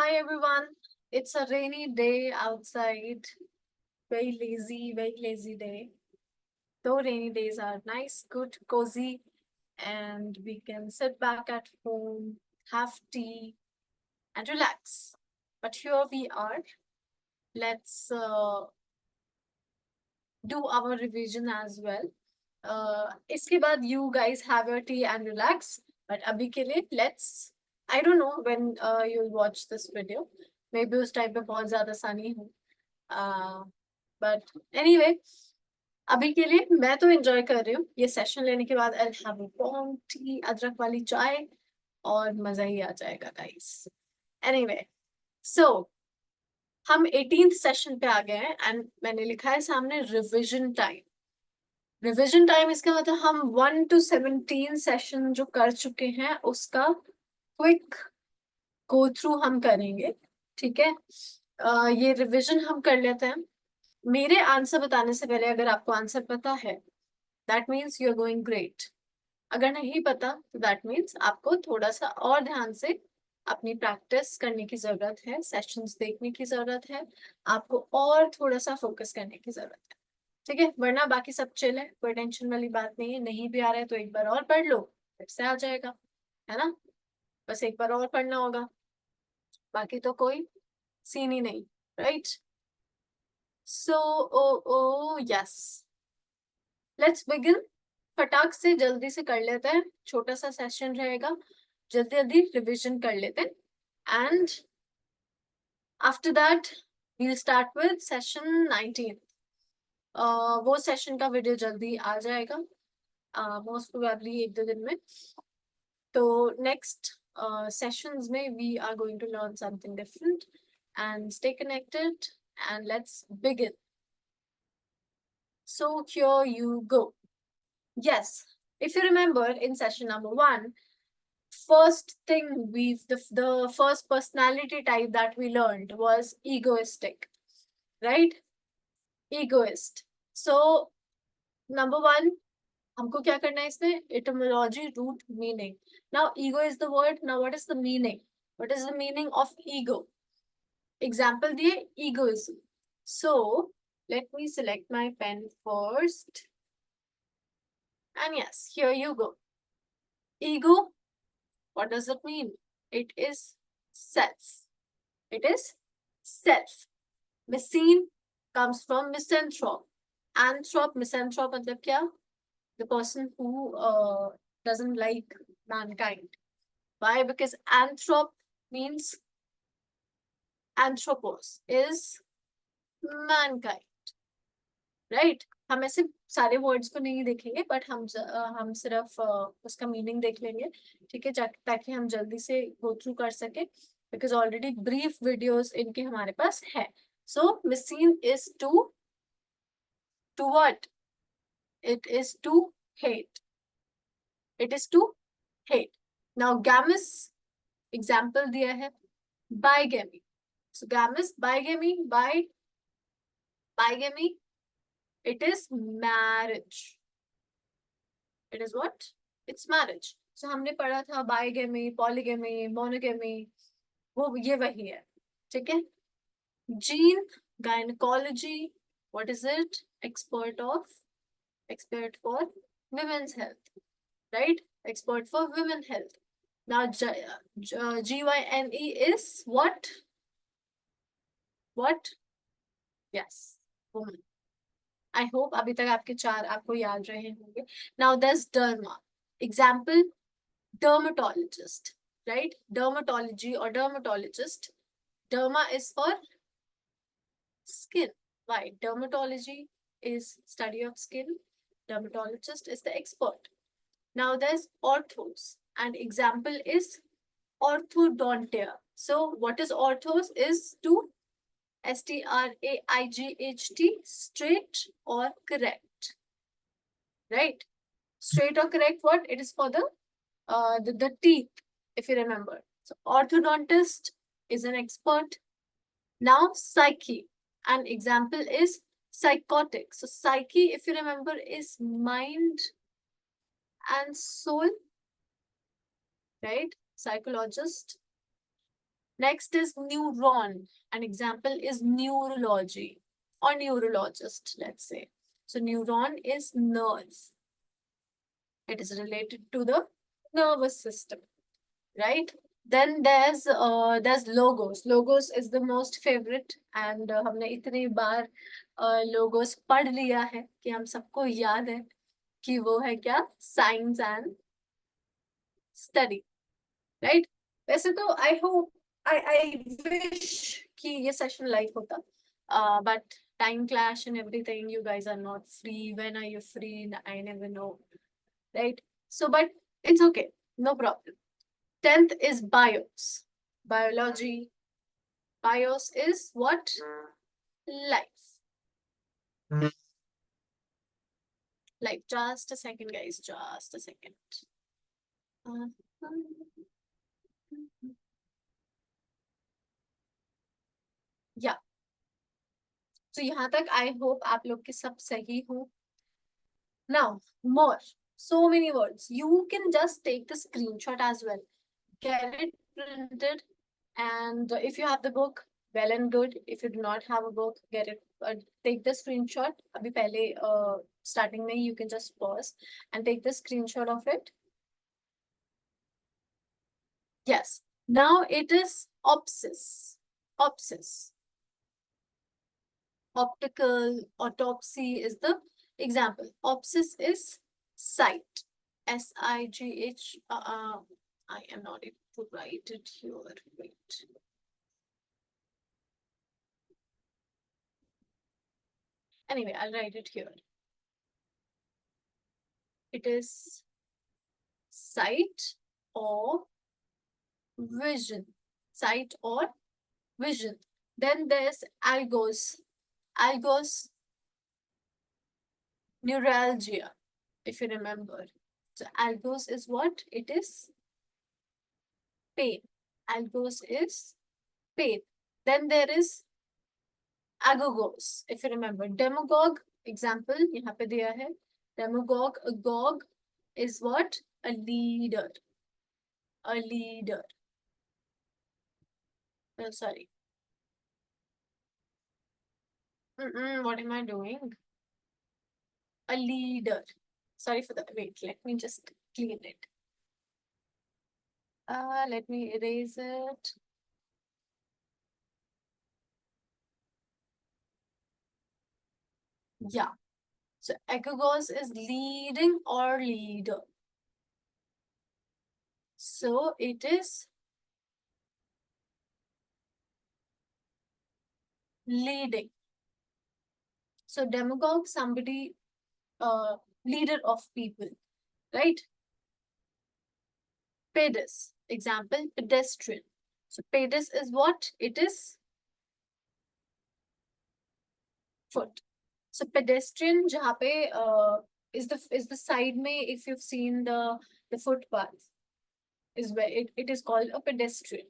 Hi everyone. It's a rainy day outside. Very lazy day. Though rainy days are nice, good, cozy, and we can sit back at home, have tea, and relax. But here we are. Let's do our revision as well. इसके बाद you guys have your tea and relax. But अभी के लिए let's I don't know when you'll watch this video. Maybe उस time पे बहुत ज्यादा sunny हो. बट एनीवे अभी के लिए मैं तो एंजॉय कर रही हूँ ये सेशन लेने के बाद। I have a Bong T, अदरक वाली चाय और मजा ही आ जाएगा गाइस। एनीवे सो हम 18th सेशन पे आ गए हैं एंड मैंने लिखा है सामने रिविजन टाइम। रिविजन टाइम इसका मतलब हम 1 to 17 सेशन जो कर चुके हैं उसका क्विक गो थ्रू हम करेंगे। ठीक है, ये रिविजन हम कर लेते हैं। मेरे आंसर बताने से पहले अगर आपको आंसर पता है that means you are going great. अगर नहीं पता तो दैट मीन्स आपको थोड़ा सा और ध्यान से अपनी प्रैक्टिस करने की जरूरत है, सेशंस देखने की जरूरत है, आपको और थोड़ा सा फोकस करने की जरूरत है। ठीक है, वरना बाकी सब चिल है, कोई टेंशन वाली बात नहीं है। नहीं भी आ रहा है तो एक बार और पढ़ लो, फिर से आ जाएगा, है ना। बस एक बार और पढ़ना होगा, बाकी तो कोई सीन ही नहीं, right. So O yes, let's begin. फटाक से जल्दी से कर लेते हैं, छोटा सा सेशन रहेगा, जल्दी जल्दी रिविजन कर लेते हैं and after that we'll start with session 19। वो सेशन का वीडियो जल्दी आ जाएगा, मोस्ट प्रोबेबली 1-2 दिन में। तो नेक्स्ट सेशंस में we are going to learn something different and stay connected and let's begin. So here you go. Yes, if you remember in session number 1, first thing the first personality type that we learned was egoistic, right? Egoist. So number 1, हमको क्या करना है इसमें? Etymology, root, meaning. Now ego is the word. Now what is the meaning? What is the meaning of ego? Example दिए egoism. So let me select my pen first. And yes, here you go. Ego, what does it mean? It is self. It is self. Messine comes from misanthrope. Anthrop, misanthrope मतलब क्या? The person who doesn't like mankind. Why? Because anthrop means anthropos is mankind, right? हम ऐसे सारे words को नहीं देखेंगे but हम सिर्फ उसका मीनिंग देख लेंगे, ठीक है, ताकि हम जल्दी से गो थ्रू कर सके, बिकॉज ऑलरेडी ब्रीफ वीडियोस इनके हमारे पास है। So misein is to what? It is to hate. It is to hate. Now gamos example दिया है bigamy. So gamos bigamy, bigamy it is marriage. It is what? It's marriage. So हमने पढ़ा था bigamy, polygamy, monogamy, वो ये वही है, ठीक है। Gene, gynecology, what is it? Expert for women's health, right? Expert for women health. Now GYNE is what? Yes, woman. I hope अभी तक आपके 4 आपको याद रहे होंगे। Now this derma example, dermatologist, right? Dermatology or dermatologist. Derma is for skin. Why? Dermatology is study of skin. Dermatologist is the expert. Now there's orthos, and example is orthodontia. So what is orthos? Is to STRAIGHT, straight or correct, right? Straight or correct, what? It is for the teeth, if you remember. So orthodontist is an expert. Now psyche, an example is psychotic. So psyche, if you remember, is mind and soul, right? Psychologist. Next is neuron. An example is neurology or neurologist, let's say. So neuron is nerve. It is related to the nervous system, right? Then there's logos. Logos is the most favorite, and हमने इतनी बार logos पढ़ लिया है कि हम सबको याद है कि वो है क्या, साइंस एंड स्टडी, राइट? वैसे तो आई होप आई विश कि ये सेशन लाइक होता, but time clash and everything, you guys are not free. When are you free? I never know, right? So but it's okay, no problem. 10th is bios, biology. Bios is what? Life. Life. Just a second, guys, just a second. Uh, yeah. So यहाँ तक I hope आप लोग के सब सही हो. Now, more. So many words. You can just take the screenshot as well. Get it printed. And if you have the book, well and good. If you do not have a book, get it. Take the screenshot. Abhi pehle, starting mein, you can just pause and take the screenshot of it. Yes. Now it is opsis. Opsis. Optical autopsy is the example. Opsis is sight. SIGH. I am not able to write it here. Wait. Anyway, I'll write it here. It is sight or vision. Sight or vision. Then there's algos. Algos, neuralgia, if you remember. So algos is what? It is pain. Algos is pain. Then there is agogos, if you remember. Demagogue, example, यहाँ पे दिया है. Demagogue, a gog is what? A leader. A leader. Oh, sorry. What am I doing? A leader. Sorry for that. Wait, let me just clean it. Let me erase it. Yeah. So agogos is leading or leader. So it is leading. So demagogue, somebody, leader of people, right? Pedis, example, pedestrian. So pedis is what? It is foot. So pedestrian, जहाँ पे is the side में, if you've seen the footpath, is where it is called a pedestrian,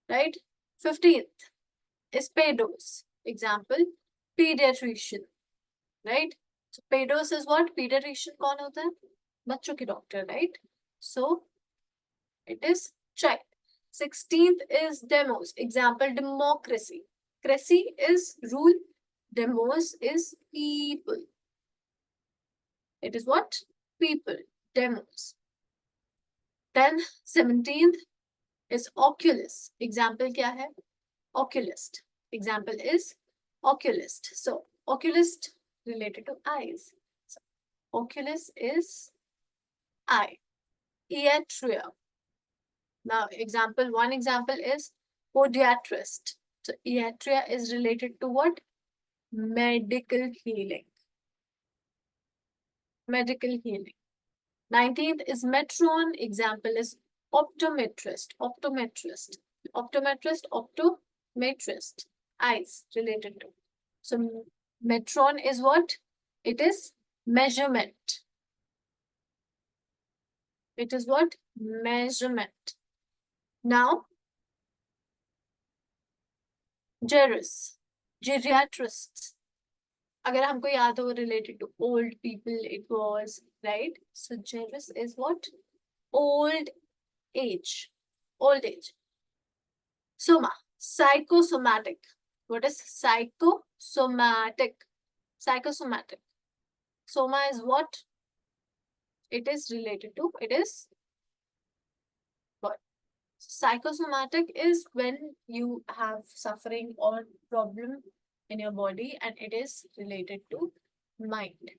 right? 15th is pedos. Example, pediatrician, right? So pedos is what? Pediatrician कौन होता है? बच्चों के doctor, right? So it is child. 16th is demos. Example, democracy. Cracy is rule. Demos is people. It is what? People. Demos. Then 17th is oculus. Example क्या है? Oculist. Example is oculist. So oculist related to eyes. So, oculus is eye. Iatria. Now one example is podiatrist. So iatria is related to what? Medical healing. Medical healing. 19th is metron. Example is optometrist. Optometrist. Optometrist, optometrist. Eyes related to. So metron is what? It is measurement. It is what? Measurement. Now, gerus, geriatrists. अगर हमको याद हो related to old people, it was, right? So gerus is what? Old age. Old age. Soma, psychosomatic. What is psychosomatic? Psychosomatic. Soma is what it is related to. It is what? Psychosomatic is when you have suffering or problem in your body and it is related to mind,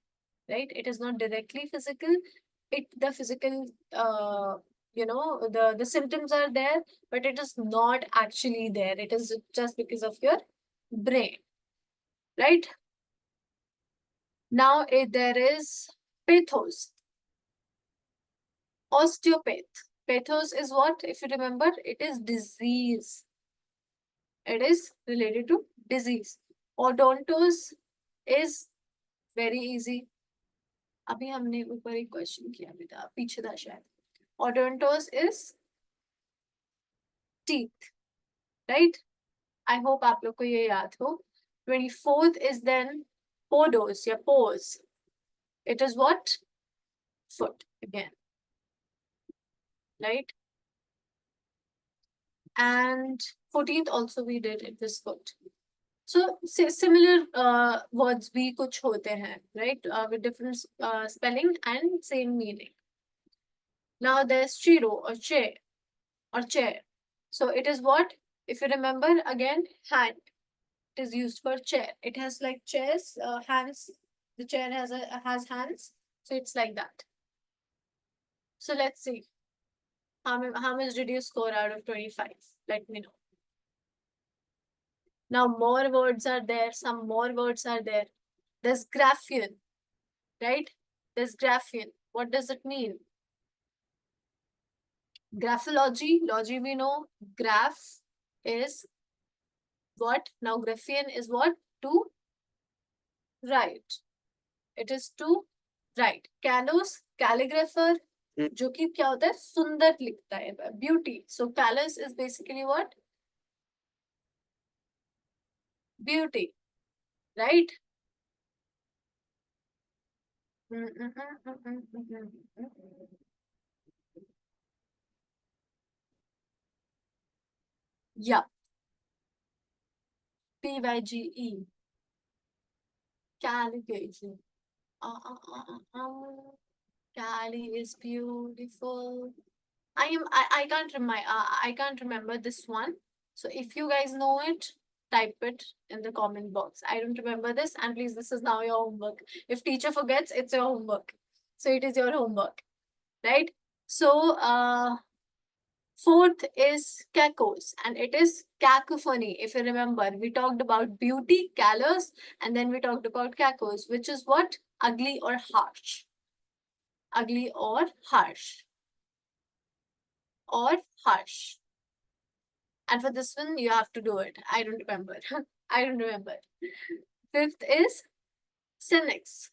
right? It is not directly physical. The physical, the symptoms are there, but it is not actually there. It is just because of your brain, right? Now there is pathos, osteopath. Pathos is what? If you remember, it is disease. It is related to disease. Odontos is very easy. अभी हमने ऊपर एक question किया भी था, पीछे था शायद. Odontos is teeth, right? I hope आप लोग को ये याद हो. 24th is then podos, या pose. It is what? Foot again, right? And 14th also we did it was foot. So similar words भी कुछ होते हैं, right? With different spelling and same meaning. Now there's chiro or chair. So it is what? If you remember again, hand. It is used for chair. It has like chairs, hands. The chair has hands. So it's like that. So let's see. How much did you score out of 25? Let me know. Now more words are there. Some more words are there. There's graphian, right? There's graphian. What does it mean? Graphology, logy we know. Graph is what? Now graphian is what? To write. It is to write. Callous, calligrapher, जो कि क्या होता है? सुंदर लिखता है. Beauty. So callous is basically what? Beauty, right? Yeah. Pyge. Calligraphy. Cali is beautiful. I can't remember this one. So if you guys know it, type it in the comment box. I don't remember this, and please, this is now your homework. If teacher forgets, it's your homework. So it is your homework, right? So fourth is cacos, and it is cacophony. If you remember, we talked about beauty, callous, and then we talked about cacos, which is what? Ugly or harsh. Ugly or harsh. Or harsh. And for this one, you have to do it. I don't remember. I don't remember. Fifth is senex,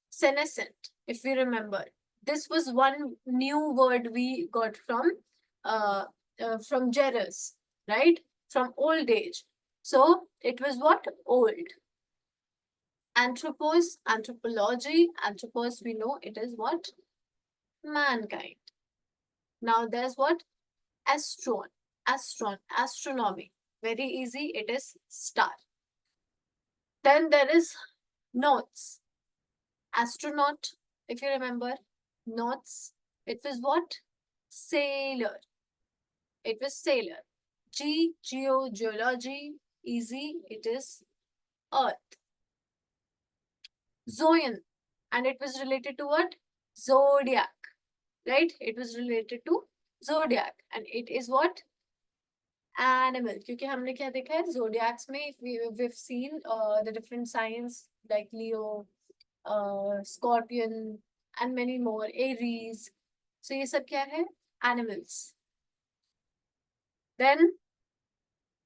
senescent, if we remember. This was one new word we got from Jerus, right? From old age. So it was what? Old. Anthropos, anthropology. Anthropos, we know it is what? Mankind. Now there's what? Astronomy. Very easy, it is star. Then there is notes. Astronaut, if you remember, notes. It was what? Sailor. It was sailor. Geology, easy, it is earth. Zoyan, and it was related to what? Zodiac, right? It was related to zodiac, and it is what? Animal. क्योंकि हमने क्या देखा है? Zodiacs में we've seen the different signs like Leo, Scorpion, and many more. Aries. So ये सब क्या है? Animals. Then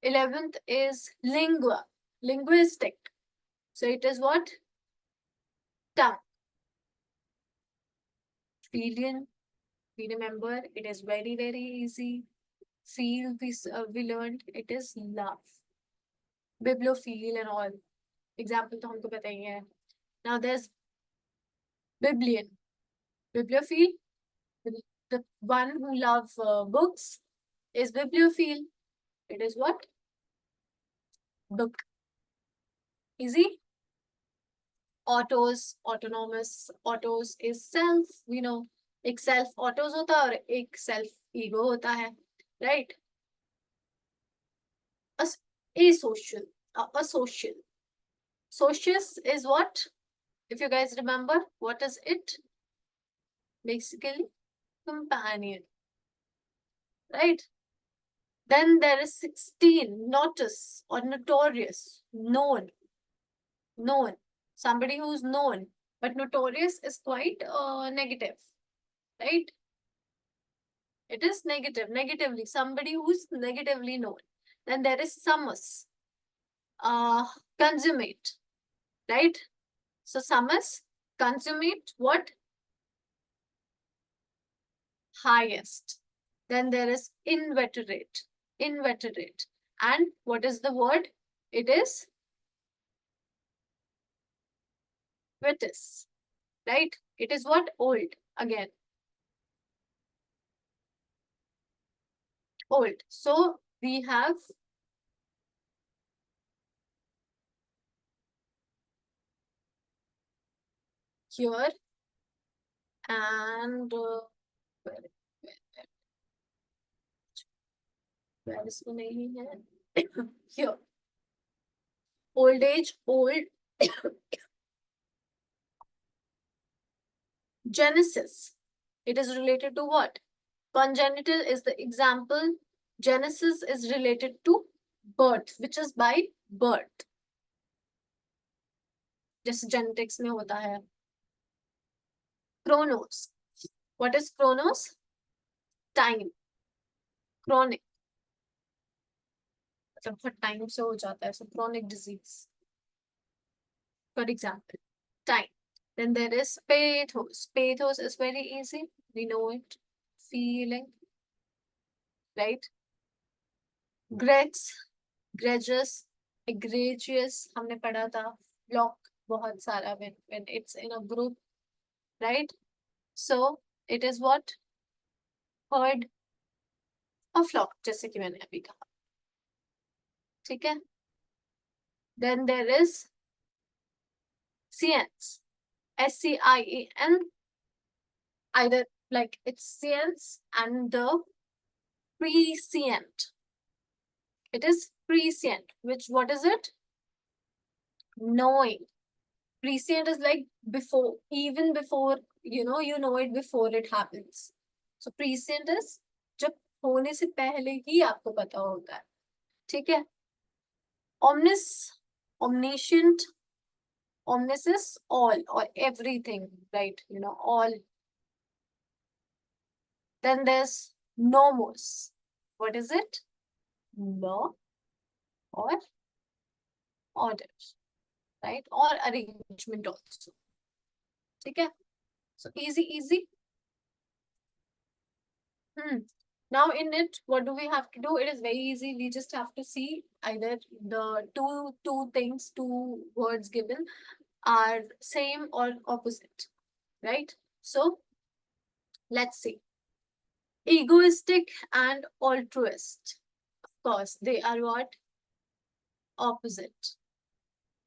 11th is lingua, linguistic. So it is what? Tongue. Filian, we remember, it is very, very easy. Feel, we learned, it is love. Bibliophile and all. Example तो हमको पता ही है. Now there's Biblian. Bibliophile, the one who love books is bibliophile. It is what? Book. Easy? Autos, autonomous, autos is self, एक self autos होता है और एक self ego होता है, right? As- Asocial, asocial. Socius is what? If you guys remember, what is it? Basically, companion, right? Then there is 16, notice or notorious, known, known. Somebody who's known, but notorious is quite negative, right? It is negative, negatively, somebody who's negatively known. Then there is sumus, consummate, right? So sumus, consummate, what? Highest. Then there is inveterate, inveterate. And what is the word? It is vitis, right? It is what? Old, again. Old. So we have here and where, where is nahi hai? Here. Old age, old. Genesis. It is related to what? Congenital is the example. Genesis is related to birth, which is by birth. जैसे genetics में होता है. Chronos. What is chronos? Time. Chronic. मतलब हर time से हो जाता है. So chronic disease. For example, time. Then there is pathos. Pathos is very easy. We know it. Feeling. Right? Gregs, grudges, egregious हमने पढ़ा था. Block बहुत सारा when it's in a group, right? So it is what? Herd or flock, जैसे कि मैंने अभी कहा. ठीक है? Then there is science, SCIEN, either like it's science and the prescient. It is prescient, which what is it? Knowing. Prescient is like before, even before, you know it before it happens. So prescient is जब होने से पहले ही आपको पता होता है. ठीक है? Omnis, omniscient, omnis is all or everything, right? All. Then there's nomos. What is it? Law or order, right? Or arrangement also. Okay? So easy. Now in it, what do we have to do? It is very easy. We just have to see either the two things, two words given are same or opposite, right? So let's see. Egoistic and altruist. Of course, they are what? Opposite.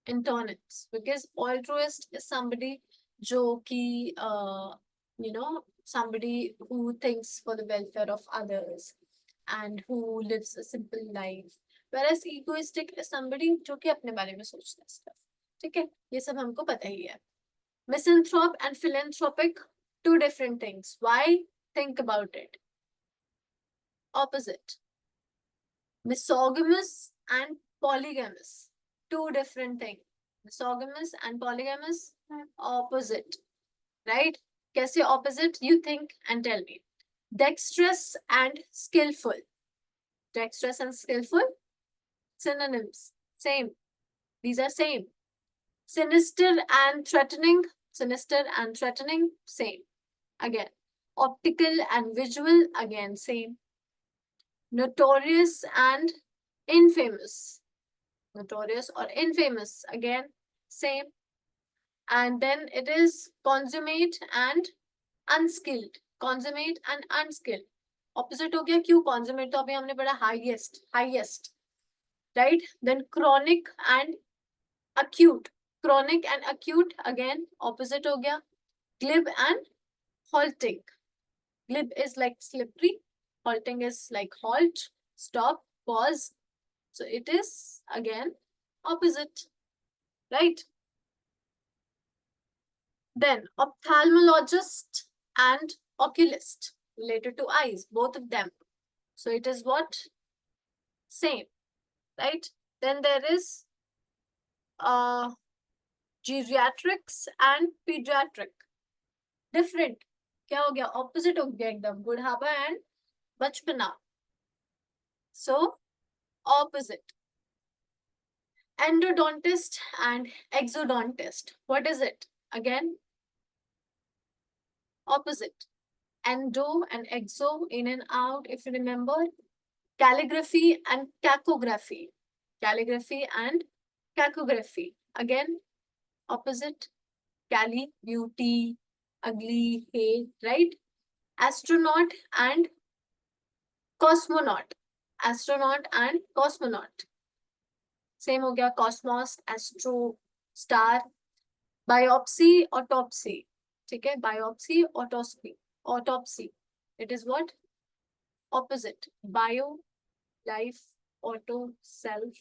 Antonyms. Because altruist is somebody jo ki, somebody who thinks for the welfare of others and who lives a simple life. Whereas egoistic is somebody जो कि अपने बारे में सोचता है stuff. ठीक है? ये सब हमको पता ही है. Misanthrope and philanthropic, two different things. Why? Think about it. Opposite. Misogamous and polygamous, two different things. Misogamous and polygamous, opposite. Right? Kaise opposite? You think and tell me. Dexterous and skillful. Dexterous and skillful, synonyms. Same. These are same. Sinister and threatening. Sinister and threatening, same. Again. Optical and visual, again, same. Notorious and infamous. Notorious or infamous, again, same. And then it is consummate and unskilled. Consummate and unskilled. Opposite हो गया क्यू, consummate तो अभी हमने पढ़ा highest, highest, right. Then chronic and acute, chronic and acute again opposite हो गया. Glib and halting. Glib is like slippery, halting is like halt, stop, pause. So it is again opposite, right? Then ophthalmologist and oculist, related to eyes, both of them. So it is what? Same, right? Then there is uh, geriatrics and pediatric. Different. क्या हो गया? Opposite हो गया एकदम. बुढ़ापा and बचपना. So opposite. Endodontist and exodontist. What is it? Again, opposite. Endo and exo, in and out, if you remember. Calligraphy and cacography. Calligraphy and cacography. Again, opposite. Cali, beauty, ugly, hate, right? Astronaut and cosmonaut. Astronaut and cosmonaut. Same हो गया. Cosmos, astro, star. Biopsy, autopsy. ठीक है. Biopsy, autopsy. Autopsy. It is what? Opposite. Bio, life, auto, self.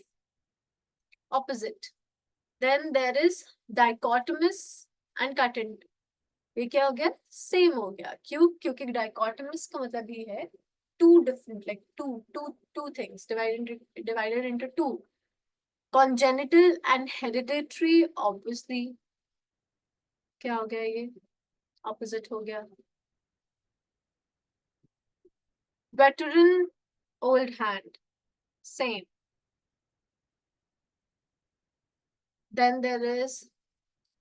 Opposite. Then there is dichotomous and cut-in. ये क्या हो गया? Same हो गया. क्यों? क्योंकि dichotomous का मतलब ये है two different, like two things divided into two. Congenital and hereditary, obviously. क्या हो गया ये? Opposite हो गया. Veteran, old hand, same. Then there is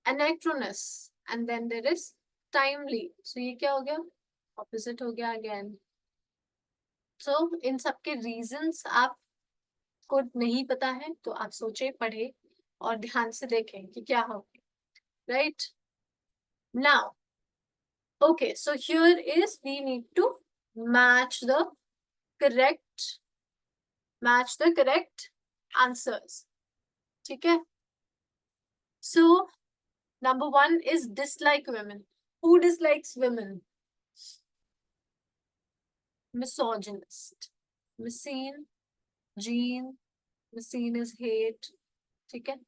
anachronous and then there is timely. So ये क्या हो गया? Opposite हो गया again. So इन सब के reasons आपको नहीं पता है तो आप सोचे, पढ़े और ध्यान से देखें कि क्या हो. Right? Now, okay, so here is we need to match the correct answers. ठीक है? So number 1 is dislike women. Who dislikes women? Misogynist, Messene, Jean. Messene is hate. ठीक है?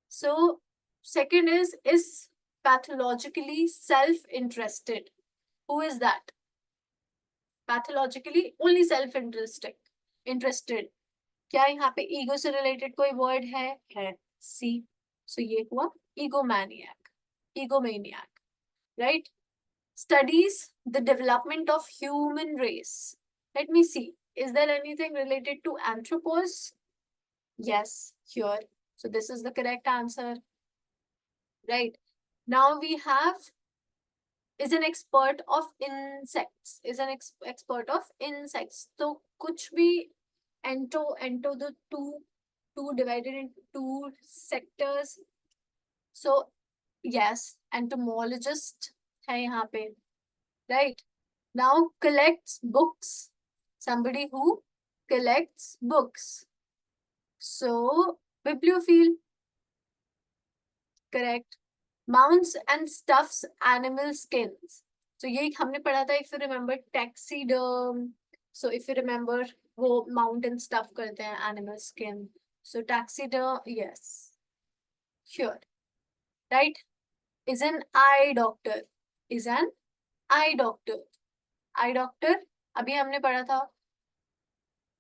So second is pathologically self-interested. Who is that? Pathologically only self-interested. क्या यहाँ पे ego से related कोई word है? C. So ये हुआ egomaniac, right? Studies the development of human race. Let me see. Is there anything related to anthropos? Yes, here. So this is the correct answer. Right. Now we have is an expert of insects. Is an expert of insects. So कुछ भी ento the two divided into two sectors. So yes, entomologist है यहाँ पे. Right. Now collects books. Somebody who collects books. So bibliophile. Correct. Mounts and stuffs animal skins. So ये हमने पढ़ा था, if you remember, taxiderm. So if you remember, वो mount and stuff करते हैं animal skin. So taxiderm, yes. Sure. Right. Is an eye doctor. Is an eye doctor. Eye doctor. अभी हमने पढ़ा था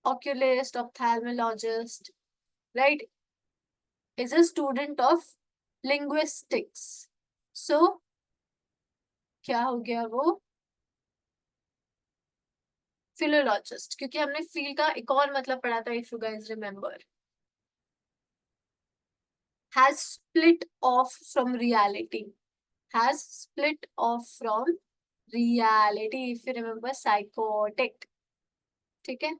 oculist, ophthalmologist. Right. Is a student of linguistics. So क्या हो गया वो? Philologist. क्योंकि हमने feel का एक और मतलब पढ़ा था, if you guys remember. Has split off from reality. Has split off from reality. If you remember, psychotic. ठीक है?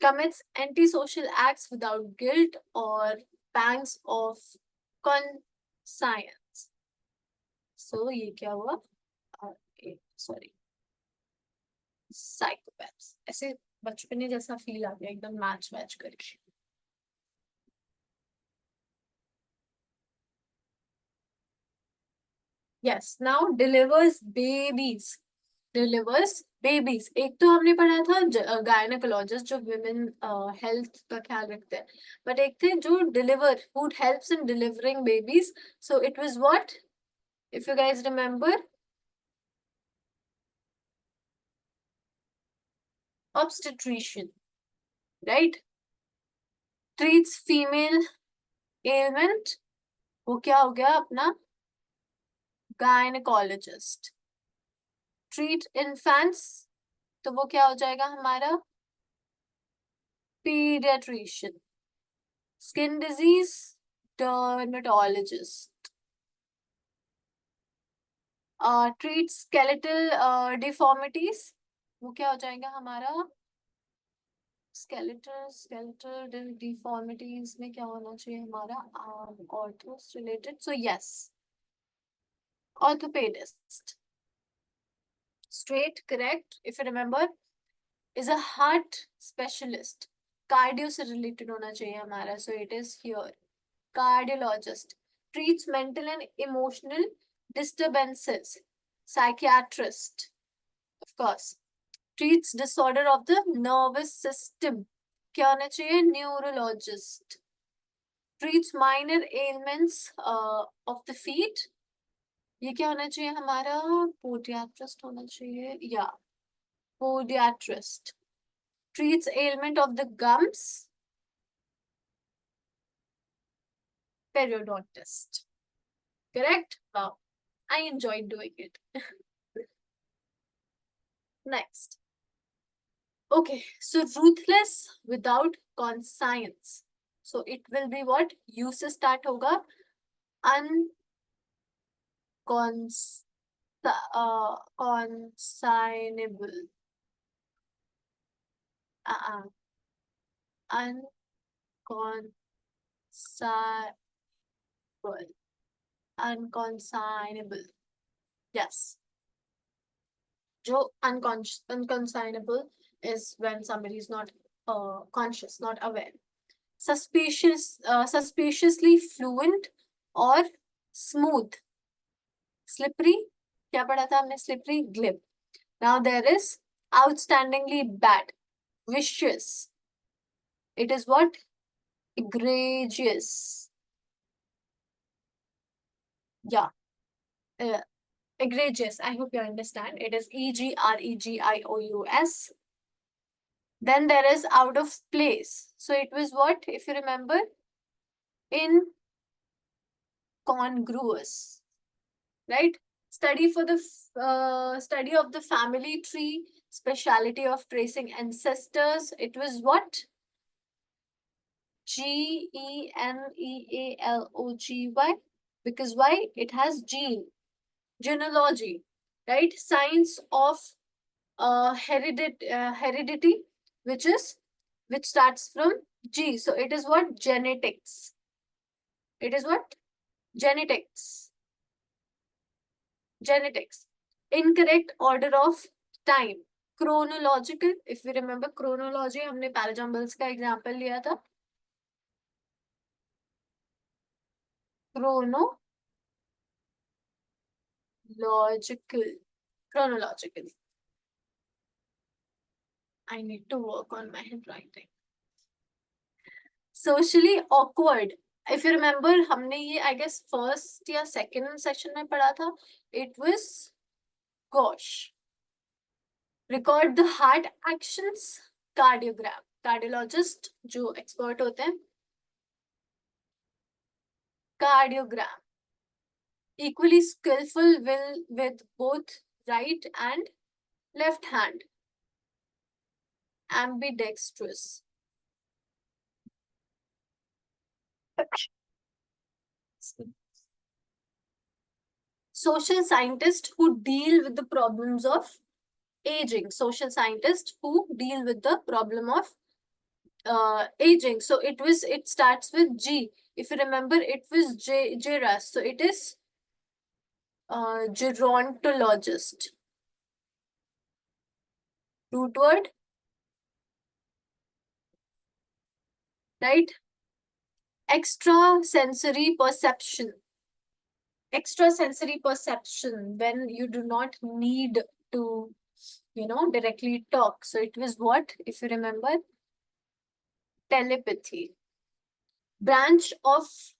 Commits antisocial acts without guilt or pangs of conscience. So ये क्या हुआ? Sorry. साइकोपैथ्स। ऐसे बचपने जैसा फील आ गया एकदम मैच मैच करके। Yes, now delivers babies. Delivers babies, एक तो हमने पढ़ा था गायनेकोलॉजिस्ट जो विमेन हेल्थ का ख्याल रखते हैं, बट एक थे जो deliver, who helps in delivering babies. So it was what, if you guys remember? Obstetrician, right? Treats female ailment, वो क्या हो गया अपना? गायनेकोलॉजिस्ट। ट्रीट इन्फेंट्स, तो वो क्या हो जाएगा हमारा? Paediatrician. Skin disease, dermatologist. Treat skeletal deformities, वो क्या हो जाएगा हमारा? स्केलेटल डिफॉर्मिटीज में क्या होना चाहिए हमारा? Orthos related, so yes, orthopaedist. Straight, correct. If you remember, is a heart specialist. Cardio से related होना चाहिए हमारा. So it is here. Cardiologist. Treats mental and emotional disturbances. Psychiatrist, of course. Treats disorder of the nervous system. क्या होना चाहिए? Neurologist. Treats minor ailments of the feet. ये क्या होना चाहिए हमारा? Podiatrist होना चाहिए, या podiatrist. Treats ailment of the gums, periodontist. Correct? Wow, I enjoyed doing it. Next. Okay, so ruthless without conscience. So it will be what? U से start होगा. Consignable. Unconsignable. Unconsignable. Yes. जो unconsignable is when somebody is not conscious, not aware. Suspiciously fluent or smooth. Slippery, क्या पढ़ा था हमने? Slippery, glib. Now there is outstandingly bad, vicious. It is what? Egregious. Yeah. Egregious. I hope you understand. It is EGREGIOUS. Then there is out of place. So it was what, if you remember? Incongruous, right? Study for the study of the family tree, speciality of tracing ancestors. It was what? Genealogy. Because why? It has gene. Genealogy, right? Science of heredity, which starts from G. So it is what? Genetics. It is what? Genetics. Genetics. Incorrect order of time. Chronological. If we remember chronology, हमने parajumbles का example लिया था. Chronological. I need to work on my handwriting. Socially awkward. If you remember, हमने ये I guess first या second section में पढ़ा था. It was gosh. Record the heart actions. Cardiogram. Cardiologist जो expert होते हैं. Cardiogram. Equally skillful with both right and left hand. Ambidextrous. Social scientist who deal with the problems of aging. Social scientist who deal with the problem of aging. So it starts with G. If you remember, it was JRAS. So it is gerontologist. Root word, right? Extrasensory perception. Extrasensory perception, when you do not need to, directly talk. So it was what, if you remember? Telepathy. Branch of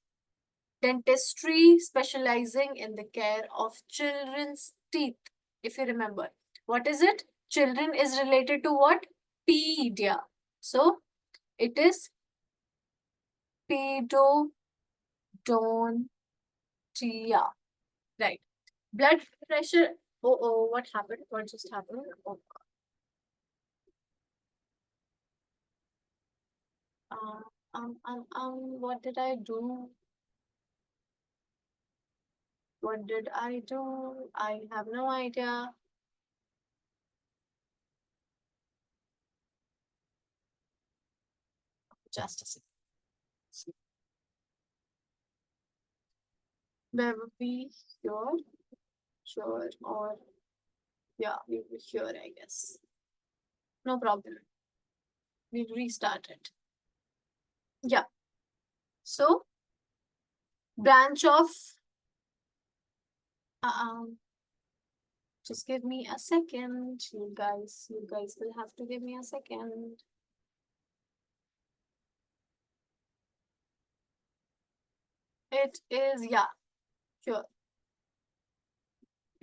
dentistry specializing in the care of children's teeth, if you remember. What is it? Children is related to what? Pedia. So it is pedodontia. Right. Blood pressure. Oh, what happened? What just happened? Oh, what did I do? What did I do? I have no idea. Just a second. Where would be here? Sure, or yeah, we were here, I guess. No problem. We'll restart it. Yeah. So, branch of, just give me a second. You guys will have to give me a second. It is, yeah, sure.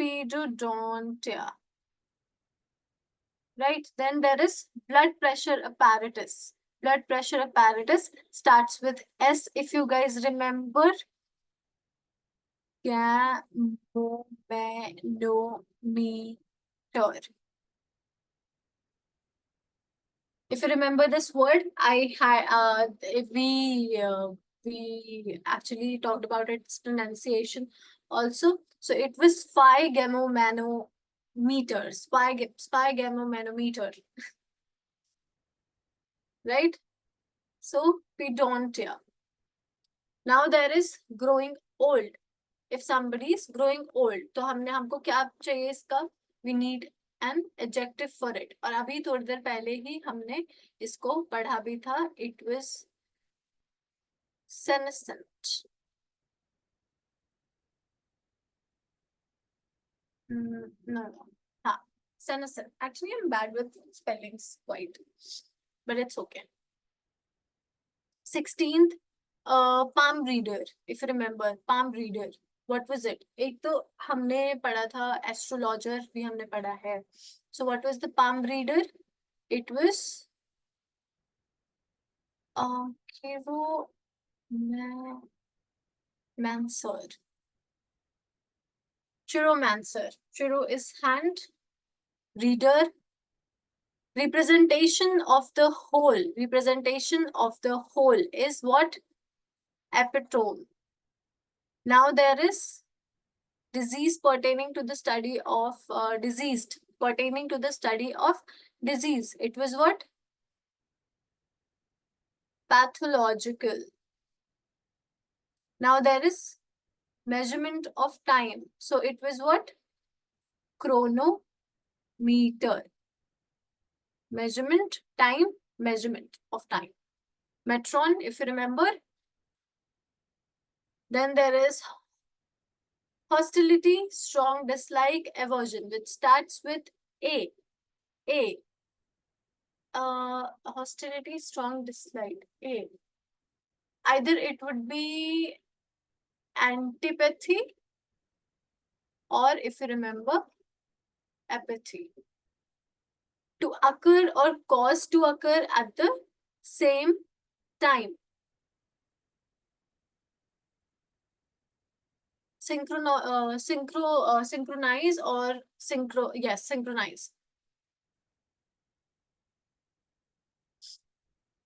Pedodontia. Right? Then there is blood pressure apparatus. Blood pressure apparatus starts with S, if you guys remember. Ganometer. If you remember this word, I had if we actually talked about its pronunciation also. So it was spy-gamma-manometer, spy-gamma-manometer, right? So pedontia. Now there is growing old. If somebody is growing old, तो हमको क्या चाहिए इसका? We need an adjective for it. और अभी थोड़ी देर पहले ही हमने इसको पढ़ा भी था. It was senescent. No. हाँ, senescent. Actually, I'm bad with spellings quite, but it's okay. 16th, palm reader. If you remember, palm reader. What was it? एक तो हमने पढ़ा था astrologer भी हमने पढ़ा है. So what was the palm reader? It was chiromancer. Chiromancer. Chiro is hand. Reader. Representation of the whole. Representation of the whole is what? Epitome. Now there is disease pertaining to the study of diseased. Pertaining to the study of disease. It was what? Pathological. Now there is measurement of time. So it was what? Chronometer. Measurement, time, measurement of time. Metron, if you remember. Then there is hostility, strong dislike, aversion, which starts with A. A. Hostility, strong dislike. A. Either it would be antipathy, or if you remember, apathy. To occur or cause to occur at the same time. Synchronize or synchronize.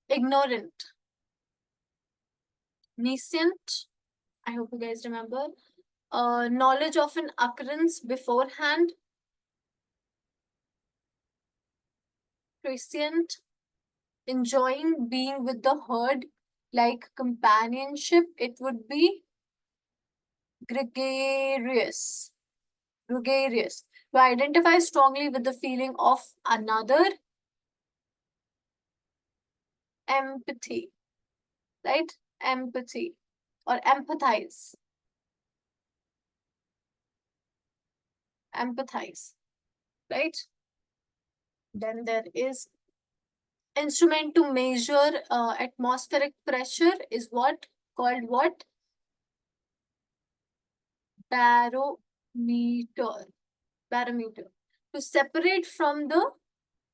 Ignorant. Nascent. I hope you guys remember. Knowledge of an occurrence beforehand. Prescient. Enjoying being with the herd, like companionship. It would be gregarious. Gregarious. To identify strongly with the feeling of another. Empathy, right? Empathy or empathize. Empathize, right? Then there is instrument to measure atmospheric pressure is what? Called what? Barometer. Barometer. To separate from the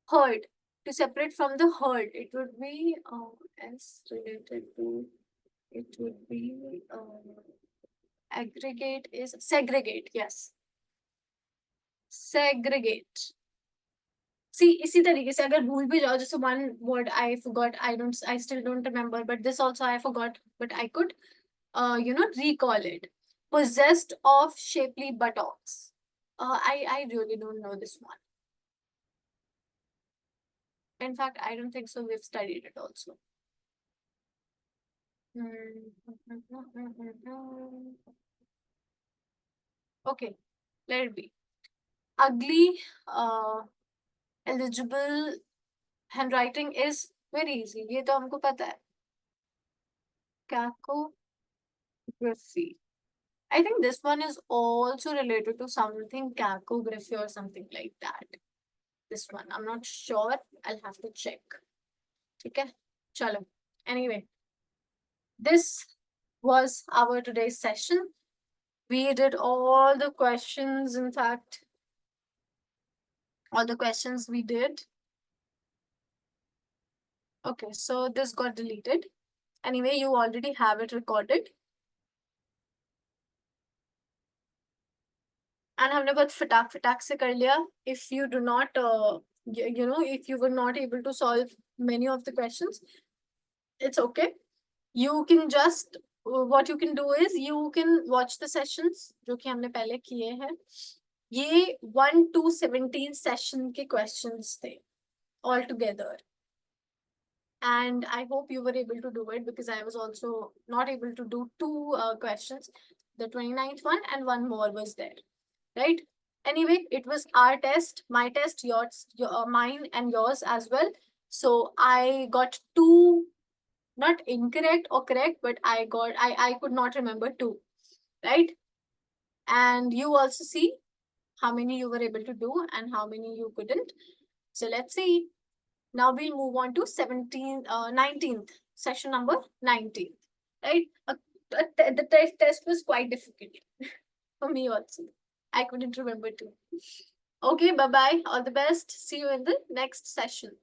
herd. To separate from the herd, it would be as related to, it would be aggregate is segregate. Yes, segregate. See, इसी तरीके से अगर भूल भी जाओ, जैसे one word I forgot, I still don't remember, but this also I forgot, but I could recall it. Possessed of shapely buttocks. I really don't know this one. In fact, I don't think so. We've studied it also. Okay, let it be. Ugly, eligible handwriting is very easy. ये तो हमको पता है. Cacography. I think this one is also related to something cacography or something like that. This one, I'm not sure. I'll have to check. Okay, chalo. Anyway, this was our today's session. We did all the questions. In fact, all the questions we did. Okay, so this got deleted. Anyway, you already have it recorded. And हमने बहुत फटाक से कर लिया. If you do not, if you were not able to solve many of the questions, it's okay. You can just, what you can do is you can watch the sessions जो कि हमने पहले किए हैं. ये 1 to 17 session के questions थे all together. And I hope you were able to do it, because I was also not able to do two questions. The 29th one and one more was there, right? Anyway, it was our test, my test, yours, mine and yours as well. So I got two, not incorrect or correct, but I could not remember two, right? And you also see how many you were able to do and how many you couldn't. So let's see. Now we'll move on to 19th, session number 19th, right? The test was quite difficult for me also. I couldn't remember too. Okay, bye-bye. All the best. See you in the next session.